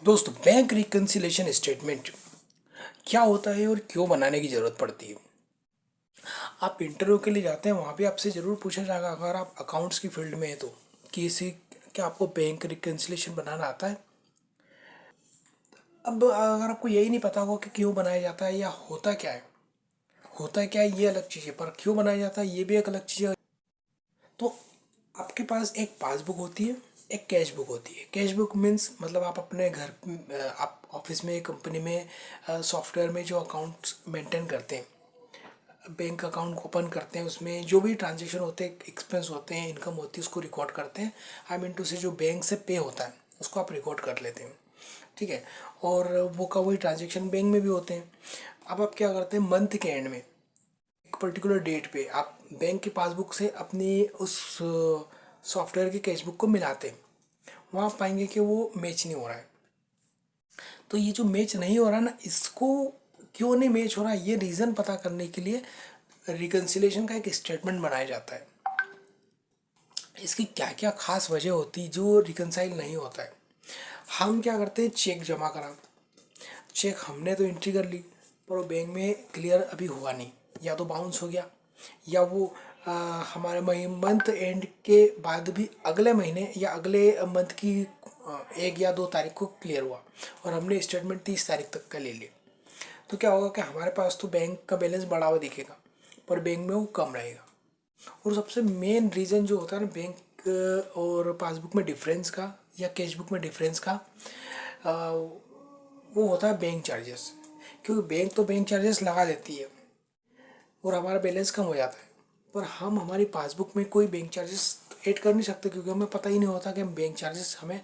दोस्तों, bank reconciliation statement क्या होता है और क्यों बनाने की ज़रूरत पड़ती है। आप इंटरव्यू के लिए जाते हैं, वहाँ पे आपसे ज़रूर पूछा जाएगा, अगर आप अकाउंट्स की फील्ड में है तो, कि इसे क्या आपको बैंक रिकन्सिलेशन बनाना आता है। अब अगर आपको यही नहीं पता होगा कि क्यों बनाया जाता है या होता क्या है ये अलग चीज़ है, पर क्यों बनाया जाता है ये भी एक अलग चीज़ है। तो आपके पास एक पासबुक होती है, एक कैश बुक होती है। कैश बुक मीन्स मतलब आप अपने घर, आप ऑफिस में, कंपनी में, सॉफ्टवेयर में जो अकाउंट्स मेंटेन करते हैं, बैंक अकाउंट ओपन करते हैं, उसमें जो भी ट्रांजेक्शन होते हैं, एक्सपेंस होते हैं, इनकम होती है, उसको रिकॉर्ड करते हैं। आई मीन टू से जो बैंक से पे होता है उसको आप रिकॉर्ड कर लेते हैं, ठीक है। और वो का वही ट्रांजेक्शन बैंक में भी होते हैं। अब आप क्या करते हैं, मंथ के एंड में एक पर्टिकुलर डेट पे आप बैंक की पासबुक से अपनी उस सॉफ्टवेयर की कैश बुक को मिलाते हैं। वहाँ आप पाएंगे कि वो मैच नहीं हो रहा है। तो ये जो मैच नहीं हो रहा ना, इसको क्यों नहीं मैच हो रहा है, ये रीज़न पता करने के लिए रिकन्सिलेशन का एक स्टेटमेंट बनाया जाता है। इसकी क्या क्या खास वजह होती है जो रिकन्साइल नहीं होता है। हम क्या करते हैं, चेक जमा करा, चेक हमने तो एंट्री कर ली, पर वो बैंक में क्लियर अभी हुआ नहीं, या तो बाउंस हो गया, या वो हमारे मंथ एंड के बाद भी अगले महीने या अगले मंथ की 1 या 2 तारीख को क्लियर हुआ, और हमने स्टेटमेंट 30 तारीख तक का ले लिया। तो क्या होगा कि हमारे पास तो बैंक का बैलेंस बढ़ा हुआ दिखेगा, पर बैंक में वो कम रहेगा। और सबसे मेन रीज़न जो होता है ना बैंक और पासबुक में डिफरेंस का या कैश बुक में डिफरेंस का, वो होता है बैंक चार्जेस। क्योंकि बैंक तो बैंक चार्जेस लगा देती है और हमारा बैलेंस कम हो जाता है, पर हम हमारी पासबुक में कोई बैंक चार्जेस ऐड कर नहीं सकते, क्योंकि हमें पता ही नहीं होता कि हम बैंक चार्जेस हमें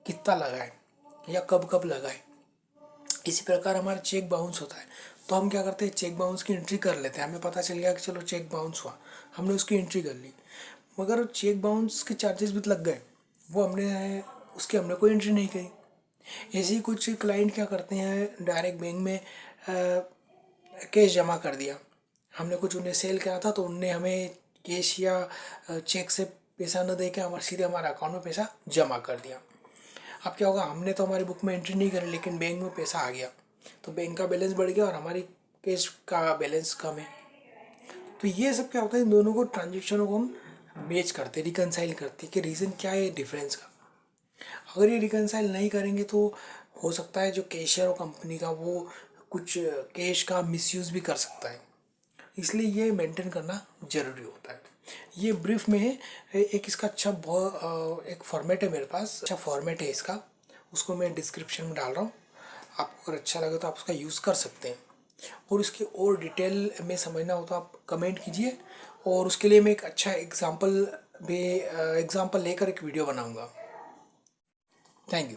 कितना लगाए या कब कब लगाए। इसी प्रकार हमारा चेक बाउंस होता है, तो हम क्या करते हैं, चेक बाउंस की एंट्री कर लेते हैं। हमें पता चल गया कि चलो चेक बाउंस हुआ, हमने उसकी एंट्री कर ली, मगर चेक बाउंस के चार्जेस भी लग गए, वो हमने कोई एंट्री नहीं करी। ऐसे ही कुछ क्लाइंट क्या करते हैं, डायरेक्ट बैंक में कैश जमा कर दिया। हमने कुछ उन्हें सेल करा था, तो उनने हमें कैश या चेक से पैसा न दे के हमारे सीधे हमारे अकाउंट में पैसा जमा कर दिया। अब क्या होगा, हमने तो हमारी बुक में एंट्री नहीं करी, लेकिन बैंक में पैसा आ गया, तो बैंक का बैलेंस बढ़ गया और हमारी कैश का बैलेंस कम है। तो ये सब क्या होता है, इन दोनों को ट्रांजेक्शनों को हम मैच करते, रिकनसाइल करते कि रीज़न क्या है डिफरेंस का। अगर ये रिकनसाइल नहीं करेंगे तो हो सकता है जो कैशियर और कंपनी का वो कुछ कैश का मिसयूज़ भी कर सकता है। इसलिए ये मेंटेन करना ज़रूरी होता है। ये ब्रीफ में है। एक इसका अच्छा बहुत एक फॉर्मेट है मेरे पास, अच्छा फॉर्मेट है इसका, उसको मैं डिस्क्रिप्शन में डाल रहा हूँ। आपको अगर अच्छा लगे तो आप उसका यूज़ कर सकते हैं। और इसकी और डिटेल में समझना हो तो आप कमेंट कीजिए, और उसके लिए मैं एक अच्छा एग्जाम्पल लेकर एक वीडियो बनाऊँगा। Thank you.